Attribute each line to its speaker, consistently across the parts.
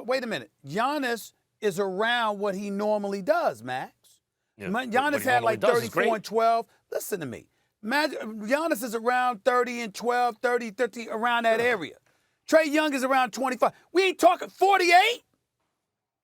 Speaker 1: wait a minute. Giannis is around what he normally does, Max.
Speaker 2: Yeah,
Speaker 1: Giannis had like 34 and 12. Listen to me. Giannis is around 30 and 12, 30, 30, around that area. Trae Young is around 25. We ain't talking 48.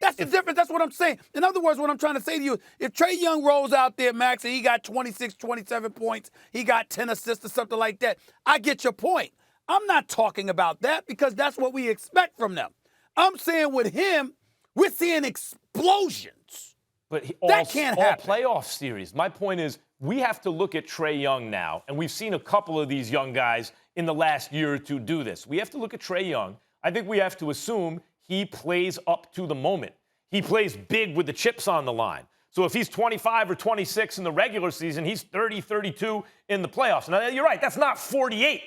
Speaker 1: That's the difference. That's what I'm saying. In other words, what I'm trying to say to you, if Trae Young rolls out there, Max, and he got 26, 27 points, he got 10 assists or something like that, I get your point. I'm not talking about that because that's what we expect from them. I'm saying with him, we're seeing explosions.
Speaker 2: But
Speaker 1: that can't happen.
Speaker 2: All playoff series. My point is, we have to look at Trae Young now, and we've seen a couple of these young guys in the last year or two do this. We have to look at Trae Young. I think we have to assume he plays up to the moment. He plays big with the chips on the line. So if he's 25 or 26 in the regular season, he's 30, 32 in the playoffs. Now, you're right, that's not 48.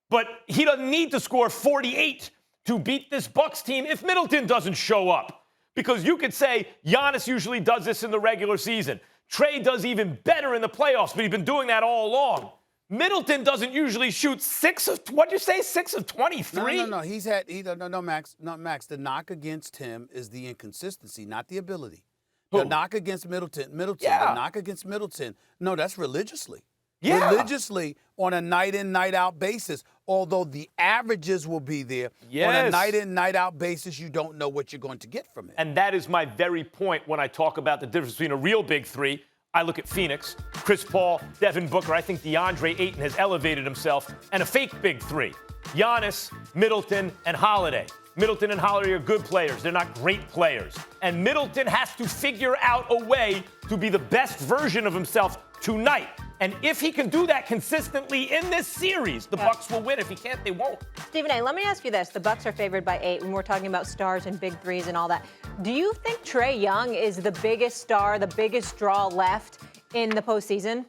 Speaker 2: But he doesn't need to score 48 to beat this Bucks team if Middleton doesn't show up. Because you could say Giannis usually does this in the regular season. Trae does even better in the playoffs, but he's been doing that all along. Middleton doesn't usually shoot 6 of 23?
Speaker 1: No, Max. No, Max. The knock against him is the inconsistency, not the ability.
Speaker 2: Who?
Speaker 1: The knock against Middleton.
Speaker 2: Yeah.
Speaker 1: The knock against Middleton. No, that's religiously.
Speaker 2: Yeah.
Speaker 1: Religiously on a night-in, night-out basis, although the averages will be there.
Speaker 2: Yes.
Speaker 1: On a night-in, night-out basis, you don't know what you're going to get from it.
Speaker 2: And that is my very point when I talk about the difference between a real big three. I look at Phoenix, Chris Paul, Devin Booker. I think DeAndre Ayton has elevated himself. And a fake big three. Giannis, Middleton, and Holiday. Middleton and Holiday are good players. They're not great players. And Middleton has to figure out a way to be the best version of himself tonight. And if he can do that consistently in this series, the Bucks will win. If he can't, they won't.
Speaker 3: Stephen A., let me ask you this. The Bucks are favored by 8 when we're talking about stars and big threes and all that. Do you think Trae Young is the biggest star, the biggest draw left in the postseason?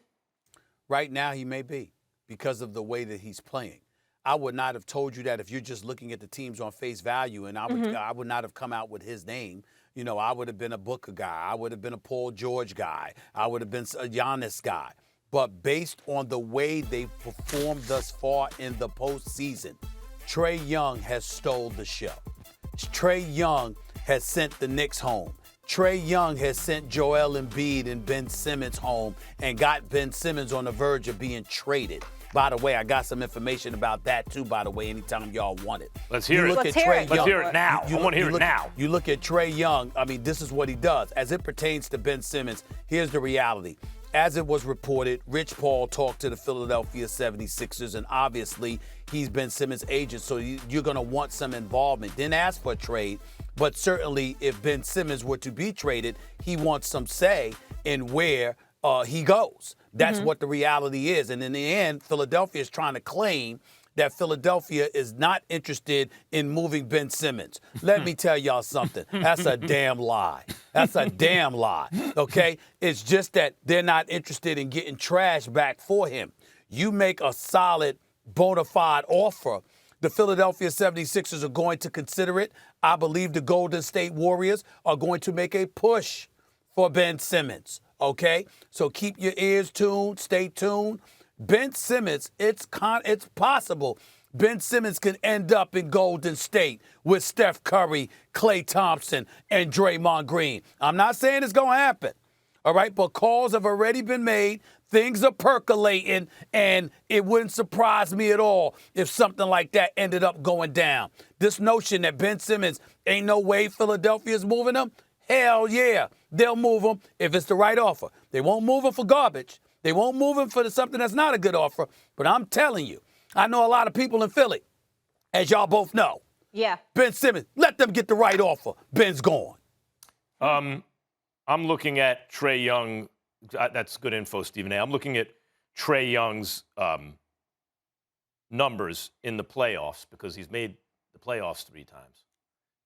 Speaker 1: Right now, he may be because of the way that he's playing. I would not have told you that if you're just looking at the teams on face value, and I would not have come out with his name. You know, I would have been a Booker guy. I would have been a Paul George guy. I would have been a Giannis guy. But based on the way they've performed thus far in the postseason, Trae Young has stole the show. Trae Young has sent the Knicks home. Trae Young has sent Joel Embiid and Ben Simmons home and got Ben Simmons on the verge of being traded. By the way, I got some information about that, too, by the way, anytime y'all want it.
Speaker 2: Let's hear it.
Speaker 3: Let's hear it.
Speaker 2: Let's hear it now. I want to hear it now.
Speaker 1: You look at Trae Young, I mean, this is what he does. As it pertains to Ben Simmons, here's the reality. As it was reported, Rich Paul talked to the Philadelphia 76ers, and obviously he's Ben Simmons' agent, so you're going to want some involvement. Didn't ask for a trade, but certainly if Ben Simmons were to be traded, he wants some say in where he goes. That's what the reality is. And in the end, Philadelphia is trying to claim that Philadelphia is not interested in moving Ben Simmons. Let me tell y'all something. That's a damn lie. That's a damn lie, okay? It's just that they're not interested in getting trash back for him. You make a solid, bona fide offer, the Philadelphia 76ers are going to consider it. I believe the Golden State Warriors are going to make a push for Ben Simmons, okay? So keep your ears tuned, stay tuned. Ben Simmons, it's possible Ben Simmons can end up in Golden State with Steph Curry, Klay Thompson, and Draymond Green. I'm not saying it's going to happen, all right? But calls have already been made. Things are percolating, and it wouldn't surprise me at all if something like that ended up going down. This notion that Ben Simmons ain't no way Philadelphia's moving him, hell yeah, they'll move him if it's the right offer. They won't move him for garbage. They won't move him for something that's not a good offer. But I'm telling you, I know a lot of people in Philly, as y'all both know.
Speaker 3: Yeah.
Speaker 1: Ben Simmons, let them get the right offer. Ben's gone.
Speaker 2: I'm looking at Trae Young. That's good info, Stephen A. I'm looking at Trae Young's numbers in the playoffs because he's made the playoffs 3 times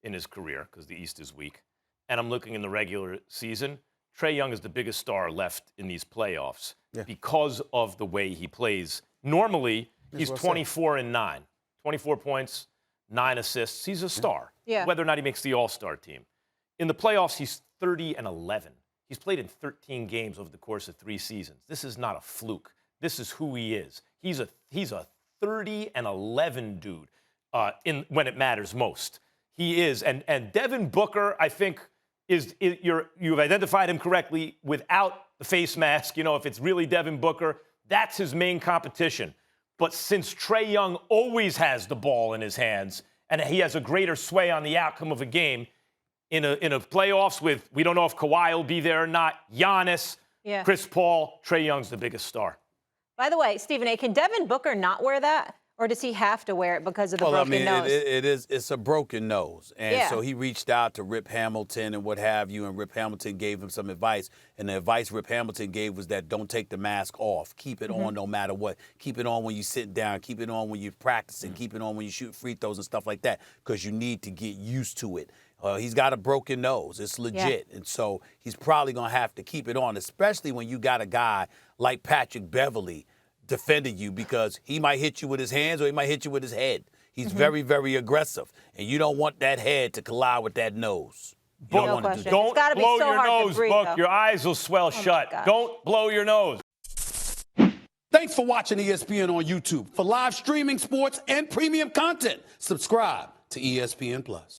Speaker 2: in his career because the East is weak. And I'm looking in the regular season. Trae Young is the biggest star left in these playoffs because of the way he plays. Normally, he's 24 and 9. 24 points, 9 assists. He's a star, whether or not he makes the All-Star team. In the playoffs, he's 30 and 11. He's played in 13 games over the course of 3 seasons. This is not a fluke. This is who he is. He's a 30 and 11 dude when it matters most. he is. And Devin Booker, I think, you've identified him correctly without the face mask. You know, if it's really Devin Booker, that's his main competition. But since Trae Young always has the ball in his hands and he has a greater sway on the outcome of a game, in a playoffs with, we don't know if Kawhi will be there or not, Giannis, Chris Paul, Trae Young's the biggest star.
Speaker 3: By the way, Stephen A., can Devin Booker not wear that? Or does he have to wear it because of the broken nose?
Speaker 1: It's a broken nose. And so he reached out to Rip Hamilton and what have you, and Rip Hamilton gave him some advice. And the advice Rip Hamilton gave was that don't take the mask off. Keep it on no matter what. Keep it on when you're sitting down. Keep it on when you're practicing. Keep it on when you shoot free throws and stuff like that, because you need to get used to it. He's got a broken nose. It's legit. And so he's probably going to have to keep it on, especially when you got a guy like Patrick Beverley defending you, because he might hit you with his hands or he might hit you with his head. He's very, very aggressive, and you don't want that head to collide with that nose.
Speaker 2: Don't blow your nose, Book. Your eyes will swell shut. Don't blow your nose.
Speaker 1: Thanks for watching ESPN on YouTube. For live streaming, sports, and premium content, subscribe to ESPN+.